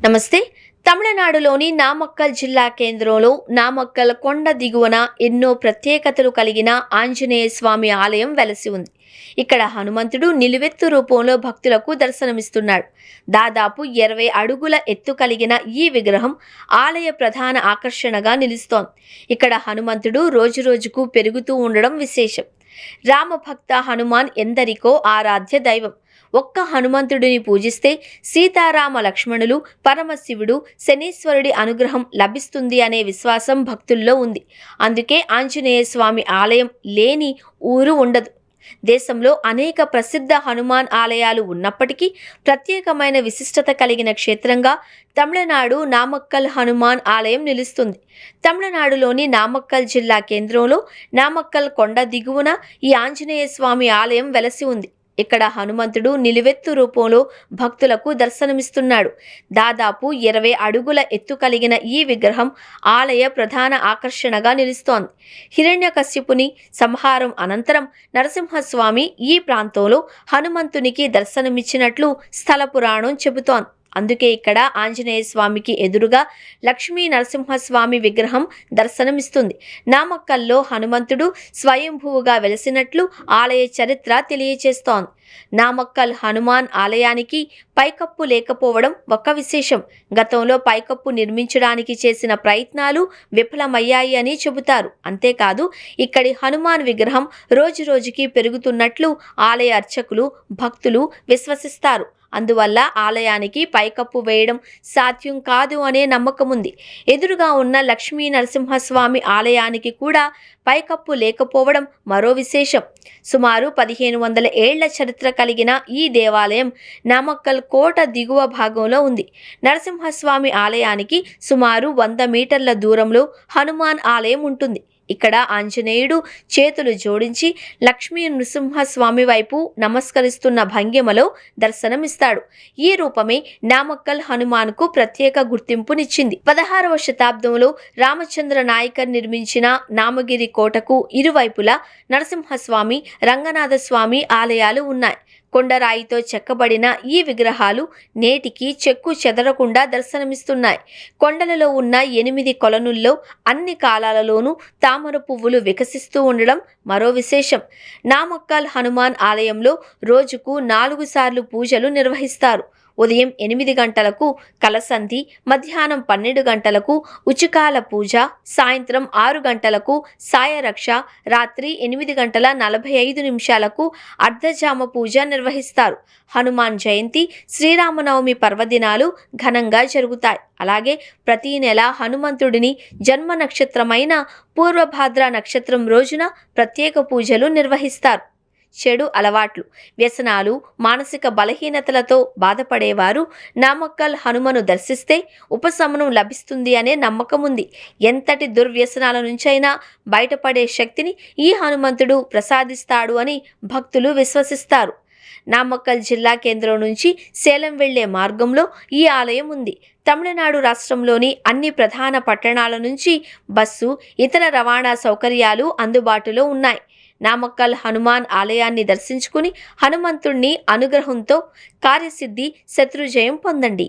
నమస్తే. తమిళనాడులోని నామక్కల్ జిల్లా కేంద్రంలో నామక్కల్ కొండ దిగువన ఎన్నో ప్రత్యేకతలు కలిగిన ఆంజనేయ స్వామి ఆలయం వెలసి ఉంది. ఇక్కడ హనుమంతుడు నిలువెత్తు రూపంలో భక్తులకు దర్శనమిస్తున్నాడు. దాదాపు 20 అడుగుల ఎత్తు కలిగిన ఈ విగ్రహం ఆలయ ప్రధాన ఆకర్షణగా నిలుస్తోంది. ఇక్కడ హనుమంతుడు రోజురోజుకు పెరుగుతూ ఉండడం విశేషం. రామభక్త హనుమాన్ ఎందరికో ఆరాధ్య దైవం. ఒక్క హనుమంతుడిని పూజిస్తే సీతారామ లక్ష్మణులు, పరమశివుడు, శనీశ్వరుడి అనుగ్రహం లభిస్తుంది అనే విశ్వాసం భక్తుల్లో ఉంది. అందుకే ఆంజనేయ స్వామి ఆలయం లేని ఊరు ఉండదు. దేశంలో అనేక ప్రసిద్ధ హనుమాన్ ఆలయాలు ఉన్నప్పటికీ ప్రత్యేకమైన విశిష్టత కలిగిన క్షేత్రంగా తమిళనాడు నామక్కల్ హనుమాన్ ఆలయం నిలుస్తుంది. తమిళనాడులోని నామక్కల్ జిల్లా కేంద్రంలో నామక్కల్ కొండ దిగువన ఈ ఆంజనేయ స్వామి ఆలయం వెలసి ఉంది. ఇక్కడ హనుమంతుడు నిలువెత్తు రూపంలో భక్తులకు దర్శనమిస్తున్నాడు. దాదాపు 20 అడుగుల ఎత్తు కలిగిన ఈ విగ్రహం ఆలయ ప్రధాన ఆకర్షణగా నిలుస్తోంది. హిరణ్యకశ్యపుని సంహారం అనంతరం నరసింహస్వామి ఈ ప్రాంతంలో హనుమంతునికి దర్శనమిచ్చినట్లు స్థల పురాణం చెబుతోంది. అందుకే ఇక్కడ ఆంజనేయ స్వామికి ఎదురుగా లక్ష్మీ నరసింహస్వామి విగ్రహం దర్శనమిస్తుంది. నామక్కల్లో హనుమంతుడు స్వయంభువుగా వెలసినట్లు ఆలయ చరిత్ర తెలియచేస్తోంది. నామక్కల్ హనుమాన్ ఆలయానికి పైకప్పు లేకపోవడం ఒక విశేషం. గతంలో పైకప్పు నిర్మించడానికి చేసిన ప్రయత్నాలు విఫలమయ్యాయి అని చెబుతారు. అంతేకాదు ఇక్కడి హనుమాన్ విగ్రహం రోజురోజుకి పెరుగుతున్నట్లు ఆలయ అర్చకులు, భక్తులు విశ్వసిస్తారు. అందువల్ల ఆలయానికి పైకప్పు వేయడం సాధ్యం కాదు అనే నమ్మకం ఉంది. ఎదురుగా ఉన్న లక్ష్మీ నరసింహస్వామి ఆలయానికి కూడా పైకప్పు లేకపోవడం మరో విశేషం. సుమారు 1500 ఏళ్ల చరిత్ర కలిగిన ఈ దేవాలయం నామక్కల్ కోట దిగువ భాగంలో ఉంది. నరసింహస్వామి ఆలయానికి సుమారు 100 మీటర్ల దూరంలో హనుమాన్ ఆలయం ఉంటుంది. ఇక్కడ ఆంజనేయుడు చేతులు జోడించి లక్ష్మీ నృసింహస్వామి వైపు నమస్కరిస్తున్న భంగిమలో దర్శనమిస్తాడు. ఈ రూపమే నామక్కల్ హనుమాన్కు ప్రత్యేక గుర్తింపునిచ్చింది. 16వ శతాబ్దంలో రామచంద్ర నాయకర్ నిర్మించిన నామగిరి కోటకు ఇరువైపులా నరసింహస్వామి, రంగనాథస్వామి ఆలయాలు ఉన్నాయి. కొండరాయితో చెక్కబడిన ఈ విగ్రహాలు నేటికి చెక్కు చెదరకుండా దర్శనమిస్తున్నాయి. కొండలలో ఉన్న 8 కొలనుల్లో అన్ని కాలాలలోనూ తామర పువ్వులు వికసిస్తూ ఉండడం మరో విశేషం. నామక్కల్ హనుమాన్ ఆలయంలో రోజుకు 4 సార్లు పూజలు నిర్వహిస్తారు. ఉదయం 8 గంటలకు కలసంధి, మధ్యాహ్నం 12 గంటలకు ఉచికాల పూజ, సాయంత్రం 6 గంటలకు సాయరక్ష, రాత్రి 8:45 అర్ధజామ పూజ నిర్వహిస్తారు. హనుమాన్ జయంతి, శ్రీరామనవమి పర్వదినాలు ఘనంగా జరుగుతాయి. అలాగే ప్రతి నెల హనుమంతుడిని జన్మ నక్షత్రమైన పూర్వభాద్ర నక్షత్రం రోజున ప్రత్యేక పూజలు నిర్వహిస్తారు. చెడు అలవాట్లు, వ్యసనాలు, మానసిక బలహీనతలతో బాధపడేవారు నామక్కల్ హనుమను దర్శిస్తే ఉపశమనం లభిస్తుంది అనే నమ్మకం ఉంది. ఎంతటి దుర్వ్యసనాల నుంచైనా బయటపడే శక్తిని ఈ హనుమంతుడు ప్రసాదిస్తాడు అని భక్తులు విశ్వసిస్తారు. నామక్కల్ జిల్లా కేంద్రం నుంచి సేలం వెళ్లే మార్గంలో ఈ ఆలయం ఉంది. తమిళనాడు రాష్ట్రంలోని అన్ని ప్రధాన పట్టణాల నుంచి బస్సు, ఇతర రవాణా సౌకర్యాలు అందుబాటులో ఉన్నాయి. నామక్కల్ హనుమాన్ ఆలయాన్ని దర్శించుకుని హనుమంతుణ్ణి అనుగ్రహంతో కార్యసిద్ధి, శత్రుజయం పొందండి.